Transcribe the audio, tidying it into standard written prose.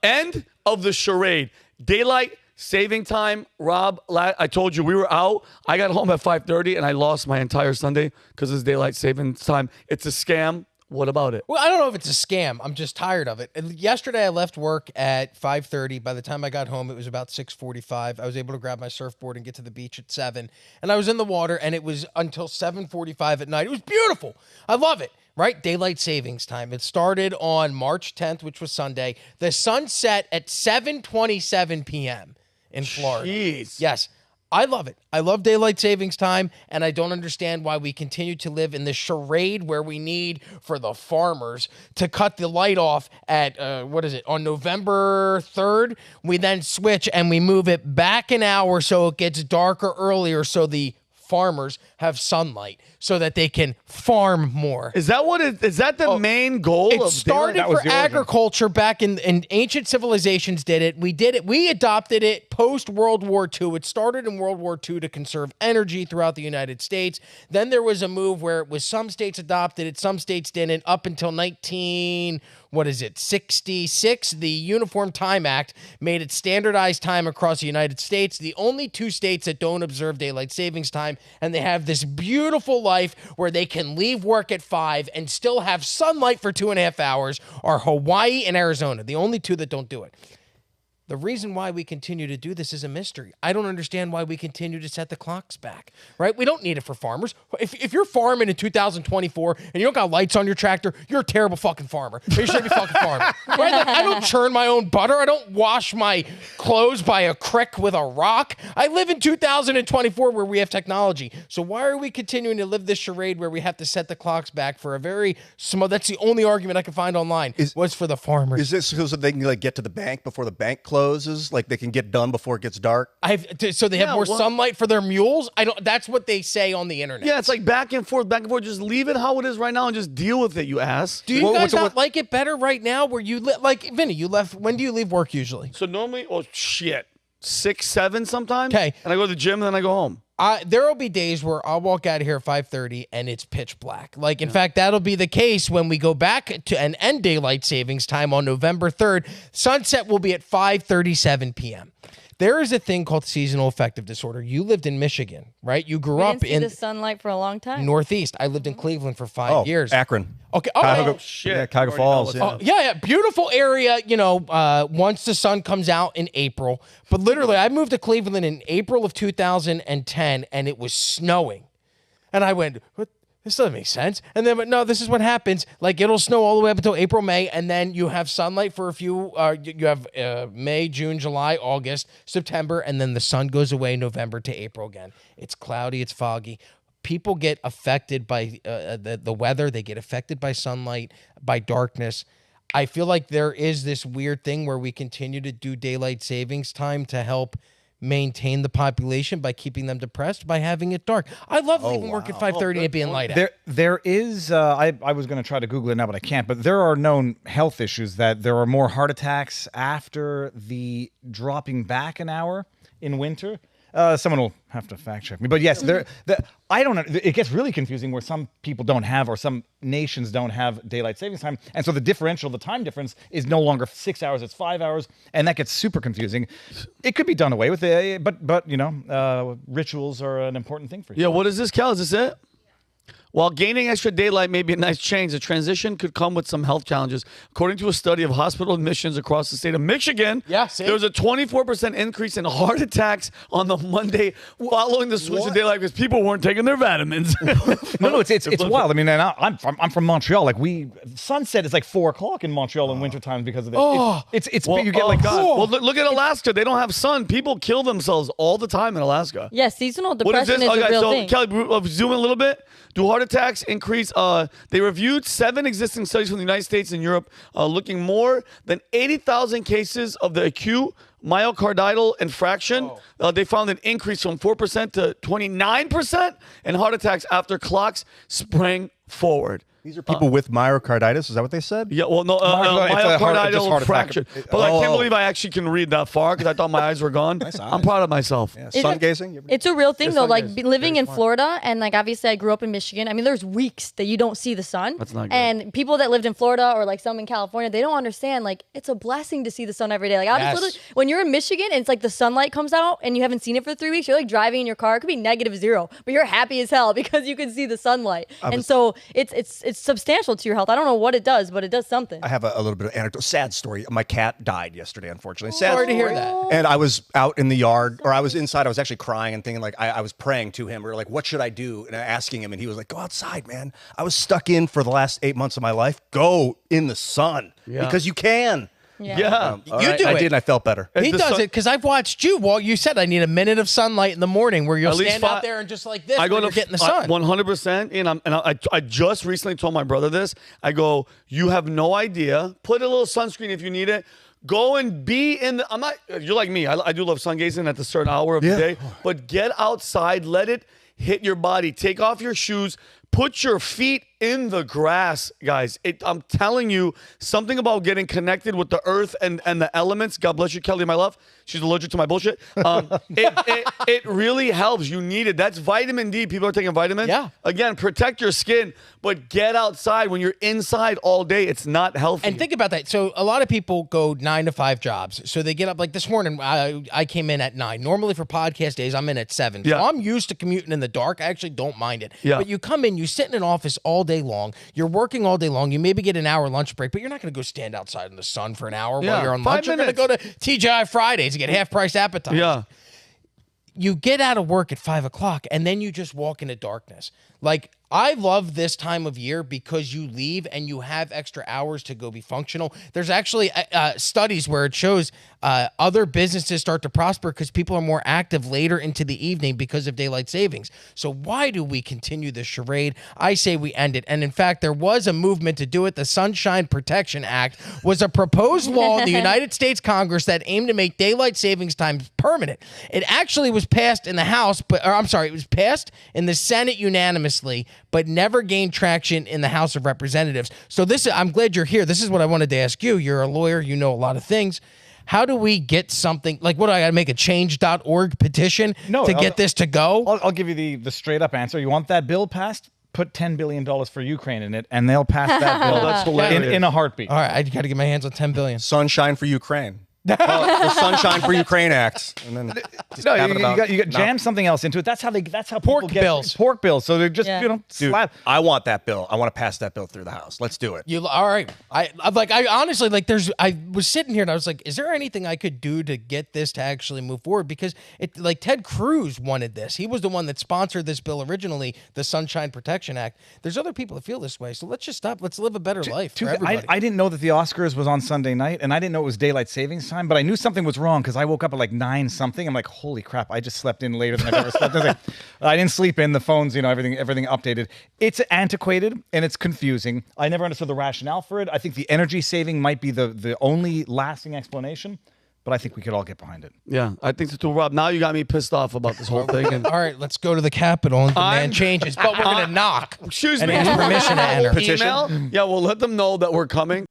End of the charade. Daylight saving time. Rob, I told you we were out. I got home at 5:30 and I lost my entire Sunday because it's daylight saving time. It's a scam. What about it? Well, I don't know if it's a scam. I'm just tired of it. And yesterday, I left work at 5:30. By the time I got home, it was about 6:45. I was able to grab my surfboard and get to the beach at 7. And I was in the water, and it was until 7:45 at night. It was beautiful. I love it. Right? Daylight savings time. It started on March 10th, which was Sunday. The sun set at 7:27 p.m. in Florida. Jeez. Yes. I love it. I love daylight savings time, and I don't understand why we continue to live in this charade where we need for the farmers to cut the light off at, on November 3rd. We then switch and we move it back an hour so it gets darker earlier so the farmers have sunlight so that they can farm more. Is that what it is? That the main goal It of started for agriculture back in ancient civilizations did it. We did it. We adopted it post World War II. It started in World War II to conserve energy throughout the United States. Then there was a move where it was some states adopted it, some states didn't, up until 66, the Uniform Time Act made it standardized time across the United States. The only 2 states that don't observe daylight savings time, and they have this beautiful life where they can leave work at 5 and still have sunlight for 2.5 hours, are Hawaii and Arizona, the only 2 that don't do it. The reason why we continue to do this is a mystery. I don't understand why we continue to set the clocks back, right? We don't need it for farmers. If you're farming in 2024 and you don't got lights on your tractor, you're a terrible fucking farmer. You shouldn't be fucking farming. Right? Like, I don't churn my own butter. I don't wash my clothes by a creek with a rock. I live in 2024 where we have technology. So why are we continuing to live this charade where we have to set the clocks back for a very small, that's the only argument I can find online, was for the farmers. Is this so they can get to the bank before the bank closes? Like they can get done before it gets dark? So they have more sunlight for their mules? That's what they say on the internet. Yeah, it's like back and forth. Just leave it how it is right now and just deal with it, you ass. Do you guys not like it better right now where you like Vinny, you left, when do you leave work usually? So normally, 6, 7 sometimes. Okay. And I go to the gym and then I go home. There will be days where I'll walk out of here at 5:30 and it's pitch black. Like, in fact, that'll be the case when we go back to an end daylight savings time on November 3rd. Sunset will be at 5:37 p.m. There is a thing called seasonal affective disorder. You lived in Michigan, right? You grew up in the sunlight for a long time. Northeast. I lived in Cleveland for 5 years. Akron. Okay. Shit. Yeah, Cuyahoga Falls. Yeah. Beautiful area, once the sun comes out in April. But literally, I moved to Cleveland in April of 2010, and it was snowing. And I went, what? This doesn't make sense. And then, but no, this is what happens. Like, it'll snow all the way up until April, May, and then you have sunlight for a few, you have May, June, July, August, September, and then the sun goes away November to April again. It's cloudy, it's foggy. People get affected by the weather. They get affected by sunlight, by darkness. I feel like there is this weird thing where we continue to do daylight savings time to help maintain the population by keeping them depressed by having it dark. I love leaving work at 5:30 and it being light out. There is, I was going to try to Google it now, but I can't. But there are known health issues that there are more heart attacks after the dropping back an hour in winter. Someone will have to fact check me, but yes, I don't know. It gets really confusing where some people don't have, or some nations don't have daylight savings time, and so the differential, the time difference, is no longer 6 hours; it's 5 hours, and that gets super confusing. It could be done away with, but rituals are an important thing for you. Yeah, what is this, Cal? Is this it? While gaining extra daylight may be a nice change, the transition could come with some health challenges. According to a study of hospital admissions across the state of Michigan, there was a 24% increase in heart attacks on the Monday following the switch to daylight because people weren't taking their vitamins. No, it's wild. I mean, and I'm from Montreal. Like, sunset is like 4 o'clock in Montreal in wintertime because of this. You get Well, look at Alaska. They don't have sun. People kill themselves all the time in Alaska. Yeah, seasonal What is depression this? is a real so thing. Kelly, zoom in a little bit. Do heart attacks increase? They reviewed 7 existing studies from the United States and Europe, looking more than 80,000 cases of the acute myocardial infarction. They found an increase from 4% to 29% in heart attacks after clocks sprang forward. These are people with myocarditis. Is that what they said? Yeah, well, no, It's a heart myocardial attack. fracture. But I can't Oh. believe I actually can read that far because I thought my eyes were gone. I'm proud of myself. Yeah, sun gazing. It's a real thing, though. Like sun gaze. living in Florida, and like obviously I grew up in Michigan. I mean, there's weeks that you don't see the sun. That's not good. And people that lived in Florida or like some in California, they don't understand. Like it's a blessing to see the sun every day. Like obviously, when you're in Michigan and it's like the sunlight comes out and you haven't seen it for 3 weeks, you're like driving in your car. It could be -0, but you're happy as hell because you can see the sunlight. And so it's substantial to your health. I don't know what it does, but it does something. I have a little bit of anecdote. Sad story. My cat died yesterday, unfortunately. Sad Sorry to hear story. that. And I was out in the yard, or I was inside. I was actually crying and thinking, like, I was praying to him. We were like, what should I do? And asking him, and he was like, go outside, man. I was stuck in for the last 8 months of my life. Go in the sun because you can. Yeah. All You right, do I it. did, and I felt better. He the does sun- it because I've watched you. Well, you said I need a minute of sunlight in the morning where you'll At least stand fi- out there and just like this, I go when to you're getting the sun. 100%. And I just recently told my brother this. I go, you have no idea. Put a little sunscreen if you need it. Go and be in the. I'm not. You're like me. I do love sun gazing at a certain hour of the day. But get outside. Let it hit your body. Take off your shoes. Put your feet in the grass, guys. I'm telling you, something about getting connected with the earth and the elements. God bless you, Kelly, my love. She's allergic to my bullshit. It really helps. You need it. That's vitamin D. People are taking vitamins. Yeah. Again, protect your skin, but get outside. When you're inside all day, it's not healthy. And think about that. So a lot of people go 9 to 5 jobs. So they get up like this morning. I came in at 9. Normally for podcast days, I'm in at 7. Yeah. So I'm used to commuting in the dark. I actually don't mind it. Yeah. But you come in, you sit in an office all day long. You're working all day long. You maybe get an hour lunch break, but you're not going to go stand outside in the sun for an hour Yeah. while you're on 5 lunch. You're going to go to TGI Fridays to get half price appetizers. yeah. You get out of work at 5 o'clock and then you just walk into darkness. Like, I love this time of year because you leave and you have extra hours to go be functional. There's actually studies where it shows other businesses start to prosper because people are more active later into the evening because of daylight savings. So why do we continue this charade? I say we end it. And in fact, there was a movement to do it. The Sunshine Protection Act was a proposed law in the United States Congress that aimed to make daylight savings time permanent. It actually was passed in the House, it was passed in the Senate unanimously, but never gained traction in the House of Representatives. So I'm glad you're here. This is what I wanted to ask you. You're a lawyer. You know a lot of things. How do we get something like, what do I got to make a change.org petition to get this to go? I'll give you the straight up answer. You want that bill passed? Put $10 billion for Ukraine in it, and they'll pass that bill that's hilarious. in a heartbeat. All right, I got to get my hands on $10 billion. Sunshine for Ukraine. The Sunshine for Ukraine Act. And then just No, have it you about- got jam something else into it. That's how Pork people get bills. pork bills. So they're just Yeah. Dude, slap. I want that bill. I want to pass that bill through the House. Let's do it. All right. I honestly, like, I was sitting here and I was like, is there anything I could do to get this to actually move forward? Because Ted Cruz wanted this. He was the one that sponsored this bill originally, the Sunshine Protection Act. There's other people that feel this way. So let's just stop. Let's live a better life for everybody. I didn't know that the Oscars was on Sunday night, and I didn't know it was daylight savings time, but I knew something was wrong because I woke up at like 9 something. I'm like, holy crap, I just slept in later than I've ever slept. I didn't sleep in. The phones, everything updated. It's antiquated and it's confusing. I never understood the rationale for it. I think the energy saving might be the only lasting explanation, but I think we could all get behind it. Yeah, I think so too, Rob. Now you got me pissed off about this whole thing. And All right, let's go to the Capitol and demand I'm- changes, but we're going to knock. excuse And me, ask permission to enter. Email? Yeah, we'll let them know that we're coming.